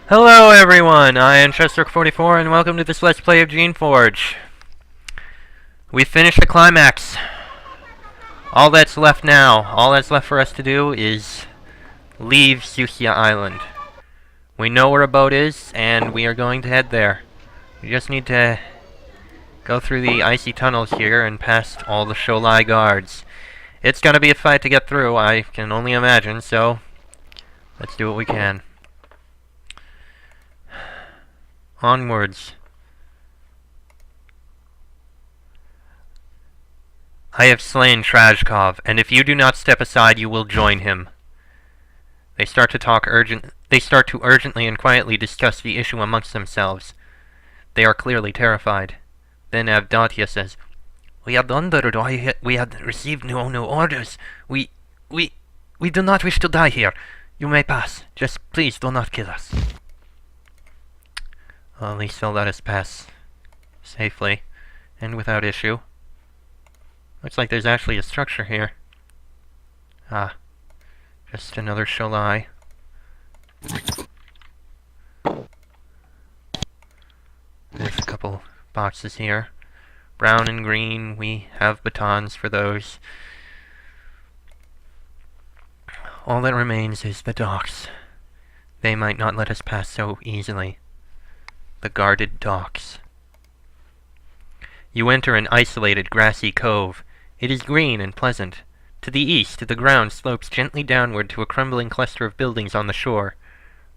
Hello everyone, I am Chester44 and welcome to this Let's Play of Geneforge. We finished the climax. All that's left for us to do is leave Susia Island. We know where a boat is and we are going to head there. We just need to go through the icy tunnels here and past all the Sholai guards. It's gonna be a fight to get through, I can only imagine, so let's do what we can. Onwards. I have slain Trajkov, and if you do not step aside, you will join him. They start to urgently and quietly discuss the issue amongst themselves. They are clearly terrified. Then Avdotya says, "We are wondered why we had received no orders. We do not wish to die here. You may pass. Just please do not kill us." Well, at least they'll let us pass safely and without issue. Looks like there's actually a structure here. Ah, just another Sholai. There's a couple boxes here. Brown and green, we have batons for those. All that remains is the docks. They might not let us pass so easily. The guarded docks. You enter an isolated grassy cove. It is green and pleasant. To the east, the ground slopes gently downward to a crumbling cluster of buildings on the shore.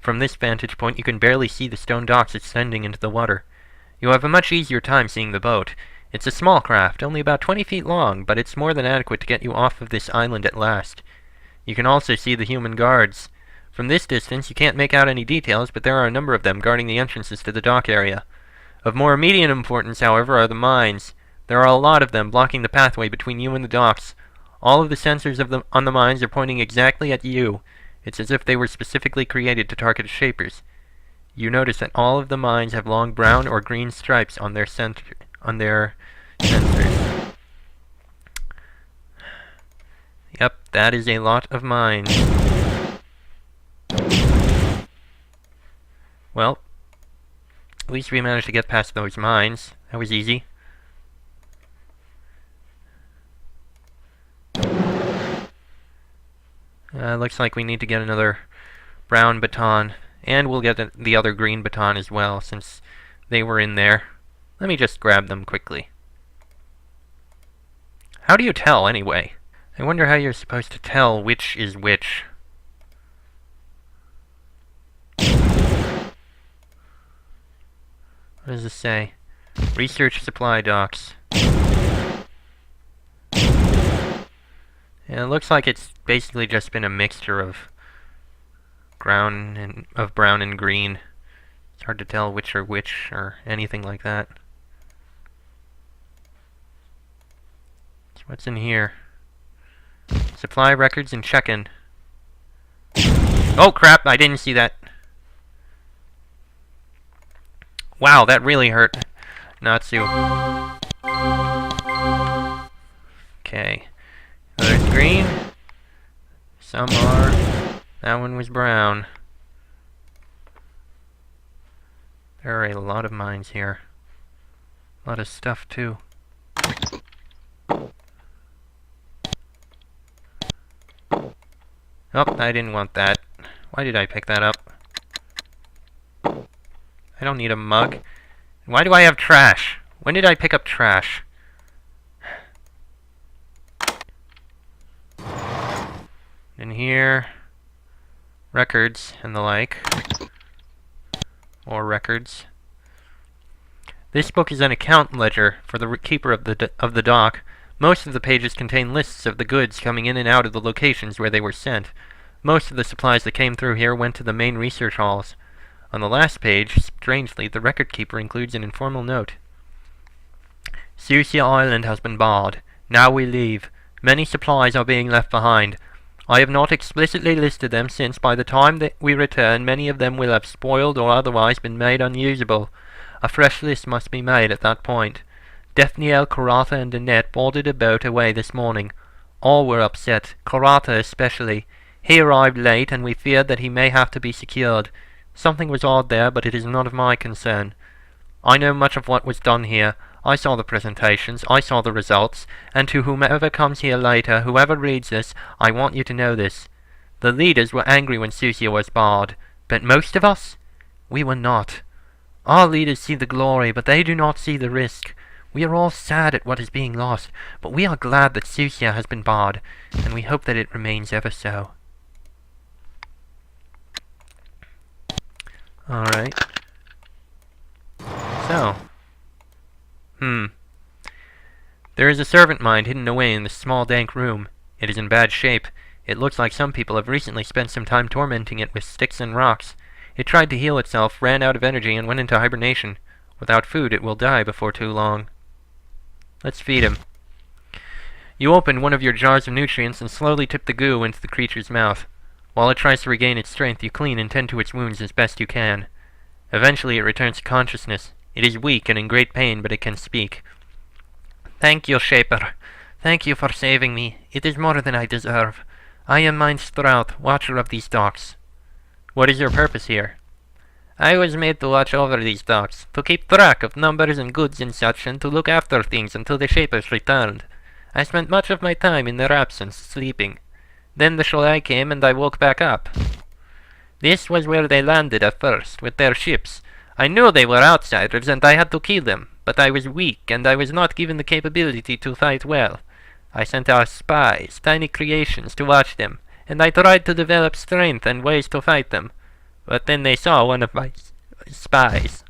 From this vantage point you can barely see the stone docks extending into the water. You have a much easier time seeing the boat. It's a small craft, only about 20 feet long, but it's more than adequate to get you off of this island at last. You can also see the human guards. From this distance, you can't make out any details, but there are a number of them guarding the entrances to the dock area. Of more immediate importance, however, are the mines. There are a lot of them blocking the pathway between you and the docks. All of the sensors on the mines are pointing exactly at you. It's as if they were specifically created to target shapers. You notice that all of the mines have long brown or green stripes on their sensors. Yep, that is a lot of mines. Well, at least we managed to get past those mines. That was easy. Looks like we need to get another brown baton. And we'll get the other green baton as well, since they were in there. Let me just grab them quickly. How do you tell, anyway? I wonder how you're supposed to tell which is which. What does this say? Research supply docks. Yeah, it looks like it's basically just been a mixture of brown and green. It's hard to tell which are which or anything like that. So what's in here? Supply records and check-in. Oh crap, I didn't see that. Wow, that really hurt. Natsu. Okay. There's green. Some are. That one was brown. There are a lot of mines here. A lot of stuff, too. Oh, I didn't want that. Why did I pick that up? I don't need a mug. Why do I have trash? When did I pick up trash? In here, records and the like. More records. This book is an account ledger for the keeper of the dock. Most of the pages contain lists of the goods coming in and out of the locations where they were sent. Most of the supplies that came through here went to the main research halls. On the last page, strangely, the record keeper includes an informal note. Susia Island has been barred. Now we leave. Many supplies are being left behind. I have not explicitly listed them since by the time that we return many of them will have spoiled or otherwise been made unusable. A fresh list must be made at that point. Daphniel, Karata and Annette boarded a boat away this morning. All were upset, Karata especially. He arrived late and we feared that he may have to be secured. Something was odd there, but it is none of my concern. I know much of what was done here. I saw the presentations, I saw the results, and to whomever comes here later, whoever reads this, I want you to know this. The leaders were angry when Susia was barred, but most of us? We were not. Our leaders see the glory, but they do not see the risk. We are all sad at what is being lost, but we are glad that Susia has been barred, and we hope that it remains ever so. Alright. So. There is a servant mine hidden away in this small dank room. It is in bad shape. It looks like some people have recently spent some time tormenting it with sticks and rocks. It tried to heal itself, ran out of energy, and went into hibernation. Without food, it will die before too long. Let's feed him. You open one of your jars of nutrients and slowly tip the goo into the creature's mouth. While it tries to regain its strength, you clean and tend to its wounds as best you can. Eventually, it returns to consciousness. It is weak and in great pain, but it can speak. Thank you, Shaper. Thank you for saving me. It is more than I deserve. I am Mind Strout, watcher of these docks. What is your purpose here? I was made to watch over these docks, to keep track of numbers and goods and such, and to look after things until the Shapers returned. I spent much of my time in their absence, sleeping. Then the Sholai came, and I woke back up. This was where they landed at first, with their ships. I knew they were outsiders, and I had to kill them, but I was weak, and I was not given the capability to fight well. I sent out spies, tiny creations, to watch them, and I tried to develop strength and ways to fight them. But then they saw one of my spies.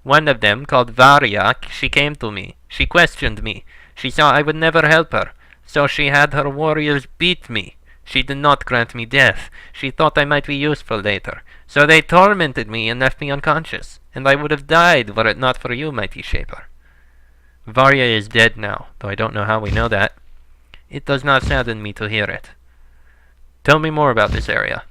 One of them, called Varyak, she came to me. She questioned me. She saw I would never help her, so she had her warriors beat me. She did not grant me death. She thought I might be useful later. So they tormented me and left me unconscious, and I would have died were it not for you, mighty Shaper. Varya is dead now, though I don't know how we know that. It does not sadden me to hear it. Tell me more about this area.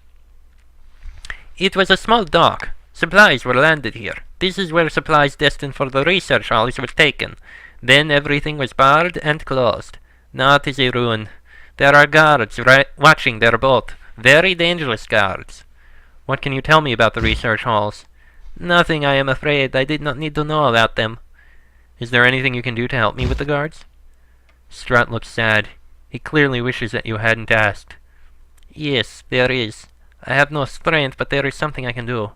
It was a small dock. Supplies were landed here. This is where supplies destined for the research halls were taken. Then everything was barred and closed. Now it is a ruin. There are guards watching their boat. Very dangerous guards. What can you tell me about the research halls? Nothing, I am afraid. I did not need to know about them. Is there anything you can do to help me with the guards? Strut looks sad. He clearly wishes that you hadn't asked. Yes, there is. I have no strength, but there is something I can do.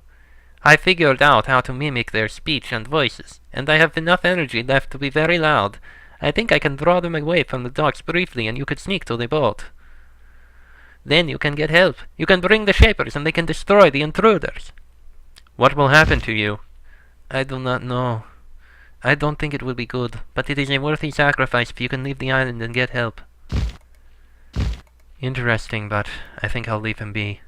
I figured out how to mimic their speech and voices, and I have enough energy left to be very loud. I think I can draw them away from the docks briefly, and you could sneak to the boat. Then you can get help. You can bring the Shapers, and they can destroy the intruders. What will happen to you? I do not know. I don't think it will be good, but it is a worthy sacrifice if you can leave the island and get help. Interesting, but I think I'll leave him be.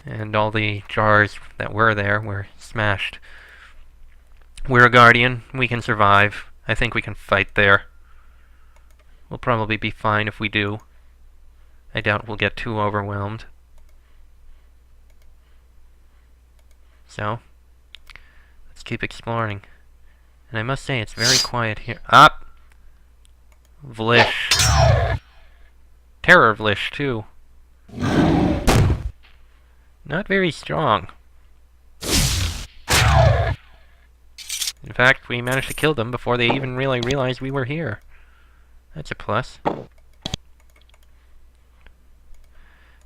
And all the jars that were there were smashed. We're a guardian. We can survive. I think we can fight there. We'll probably be fine if we do. I doubt we'll get too overwhelmed. So, let's keep exploring. And I must say, it's very quiet here. Ah! Vlish. Terror Vlish, too. Not very strong. In fact, we managed to kill them before they even really realized we were here. That's a plus.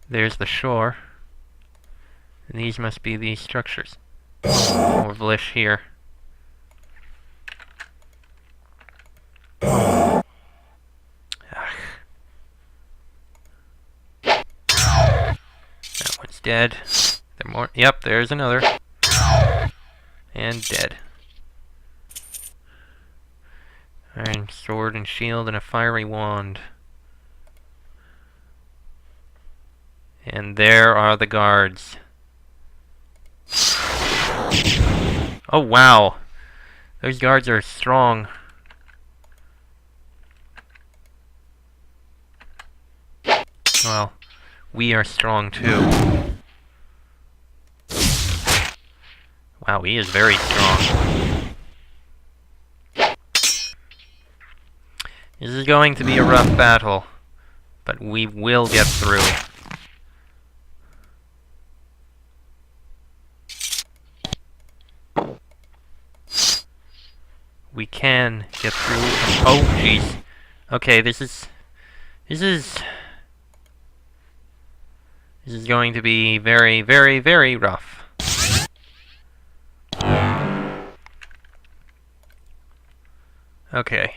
There's the shore. And these must be the structures. More Vlish here. Ugh. That one's dead. There more. Yep, there's another. And dead. Iron sword and shield and a fiery wand. And there are the guards. Oh wow! Those guards are strong. Well, we are strong too. Wow, he is very strong. This is going to be a rough battle, but we will get through. we can get through. Oh, jeez. Okay, this is going to be very, very, very rough. Okay.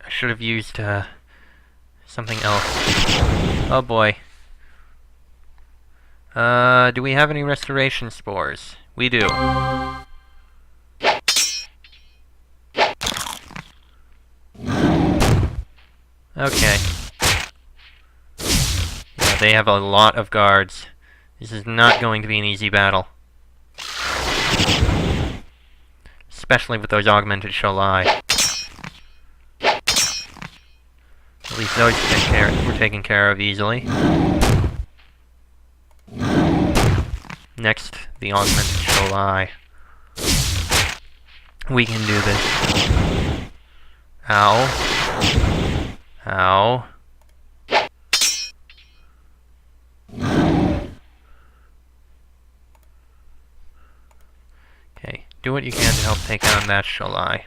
I should have used something else. Oh boy. Do we have any restoration spores? We do. Okay. Yeah, they have a lot of guards. This is not going to be an easy battle. Especially with those augmented Sholai. At least those were taken care of easily. Next, the augmented Sholai. We can do this. Ow. Ow. Okay, do what you can to help take on that Sholai.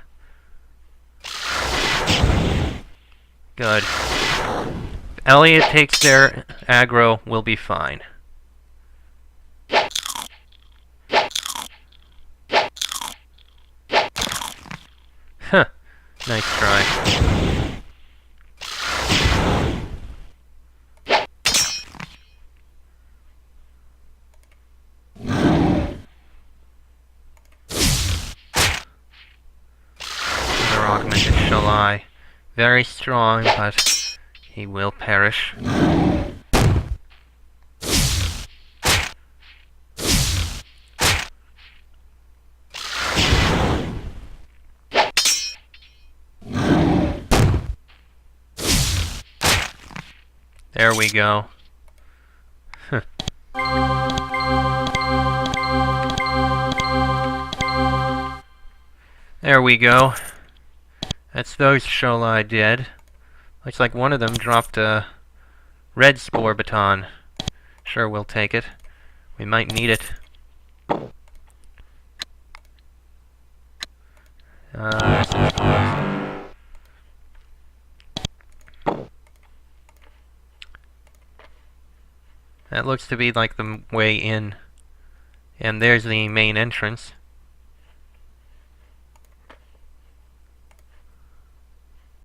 Good. If Elliot takes their aggro, we'll be fine. Huh. Nice try. Another augmented Sholai. Very strong, but he will perish. There we go. There we go. That's those Sholai dead. Looks like one of them dropped a red spore baton. Sure, we'll take it. We might need it. That looks to be like the way in. And there's the main entrance.